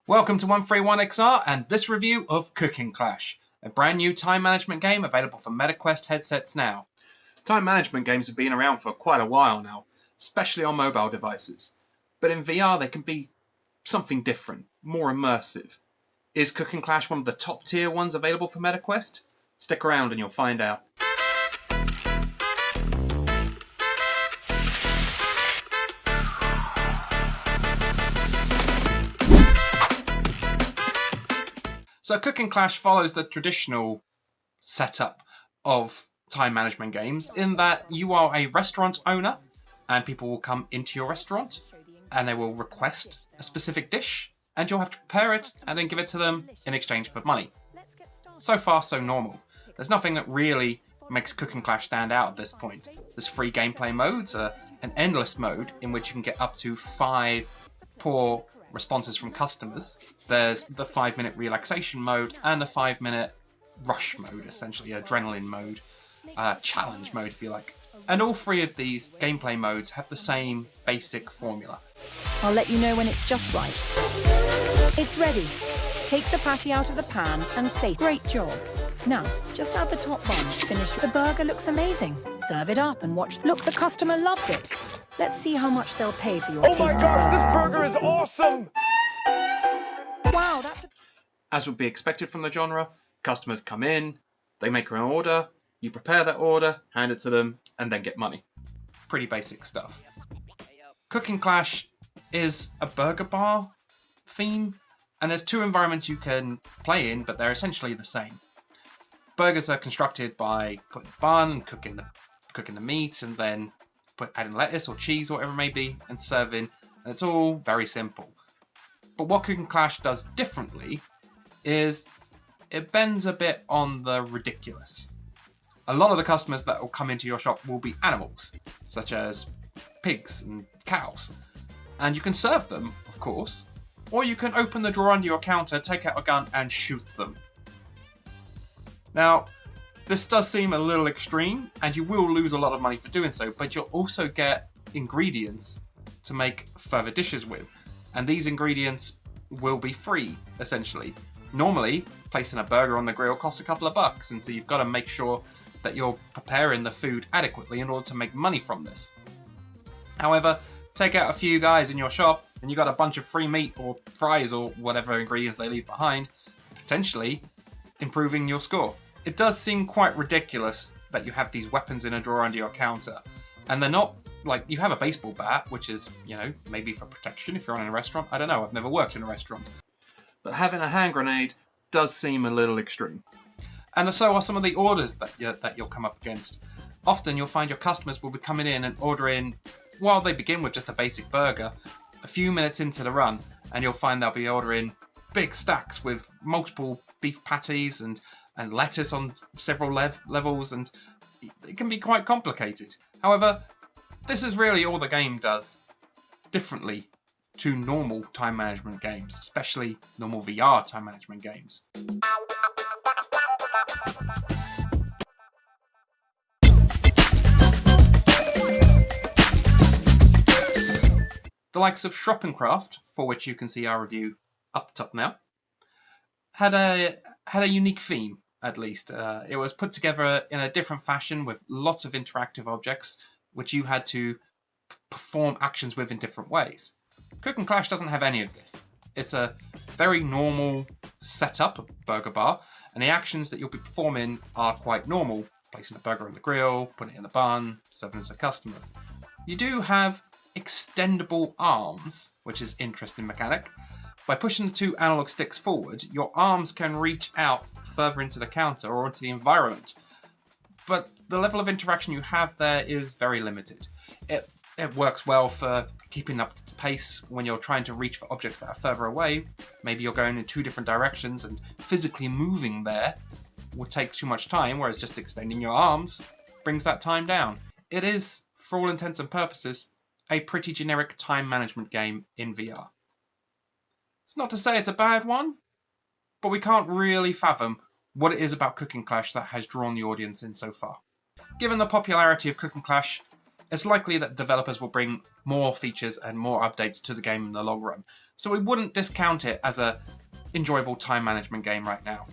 Welcome to 131XR and this review of Cooking Clash, a brand new time management game available for MetaQuest headsets now. Time management games have been around for quite a while now, especially on mobile devices. But in VR they can be something different, more immersive. Is Cooking Clash one of the top tier ones available for MetaQuest? Stick around and you'll find out. So Cooking Clash follows the traditional setup of time management games in that you are a restaurant owner and people will come into your restaurant and they will request a specific dish and you'll have to prepare it and then give it to them in exchange for money. So far, so normal. There's nothing that really makes Cooking Clash stand out at this point. There's free gameplay modes, an endless mode in which you can get up to 5 poor responses from customers. There's the 5-minute relaxation mode and the 5-minute rush mode, essentially adrenaline mode, challenge mode if you like. And all 3 of these gameplay modes have the same basic formula. I'll let you know when it's just right. It's ready. Take the patty out of the pan and plate. Great job. Now, just add the top bun. Finish. The burger looks amazing. Serve it up and watch. Look, the customer loves it. Let's see how much they'll pay for your tasty burger. Oh my gosh, this burger is awesome! Wow, that's... As would be expected from the genre, customers come in, they make an order, you prepare that order, hand it to them, and then get money. Pretty basic stuff. Cooking Clash is a burger bar theme, and there's 2 environments you can play in, but they're essentially the same. Burgers are constructed by putting a bun, cooking the meat, and then adding lettuce or cheese or whatever it may be, and serving, and it's all very simple. But what Cooking Clash does differently is it bends a bit on the ridiculous. A lot of the customers that will come into your shop will be animals, such as pigs and cows. And you can serve them, of course, or you can open the drawer under your counter, take out a gun, and shoot them. Now, this does seem a little extreme, and you will lose a lot of money for doing so, but you'll also get ingredients to make further dishes with. And these ingredients will be free, essentially. Normally, placing a burger on the grill costs a couple of bucks, and so you've got to make sure that you're preparing the food adequately in order to make money from this. However, take out a few guys in your shop, and you got a bunch of free meat or fries or whatever ingredients they leave behind, potentially improving your score. It does seem quite ridiculous that you have these weapons in a drawer under your counter, and they're not like, you have a baseball bat, which is, you know, maybe for protection if you're in a restaurant. I don't know, I've never worked in a restaurant. But having a hand grenade does seem a little extreme. And so are some of the orders that you'll come up against. Often you'll find your customers will be coming in and ordering, while they begin with just a basic burger, a few minutes into the run, and you'll find they'll be ordering big stacks with multiple beef patties and lettuce on several levels, and it can be quite complicated. However, this is really all the game does differently to normal time management games, especially normal VR time management games. The likes of Shoppencraft, for which you can see our review up the top now, had a unique theme, at least. It was put together in a different fashion with lots of interactive objects, which you had to perform actions with in different ways. Cooking Clash doesn't have any of this. It's a very normal setup burger bar, and the actions that you'll be performing are quite normal. Placing a burger on the grill, putting it in the bun, serving it to a customer. You do have extendable arms, which is an interesting mechanic. By pushing the 2 analog sticks forward, your arms can reach out further into the counter or into the environment. But the level of interaction you have there is very limited. It works well for keeping up to pace when you're trying to reach for objects that are further away. Maybe you're going in 2 different directions and physically moving there would take too much time, whereas just extending your arms brings that time down. It is, for all intents and purposes, a pretty generic time management game in VR. It's not to say it's a bad one, but we can't really fathom what it is about Cooking Clash that has drawn the audience in so far. Given the popularity of Cooking Clash, it's likely that developers will bring more features and more updates to the game in the long run. So we wouldn't discount it as a enjoyable time management game right now.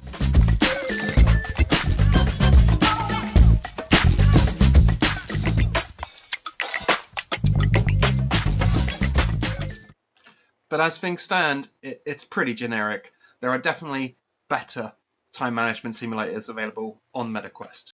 But as things stand, it's pretty generic. There are definitely better time management simulators available on MetaQuest.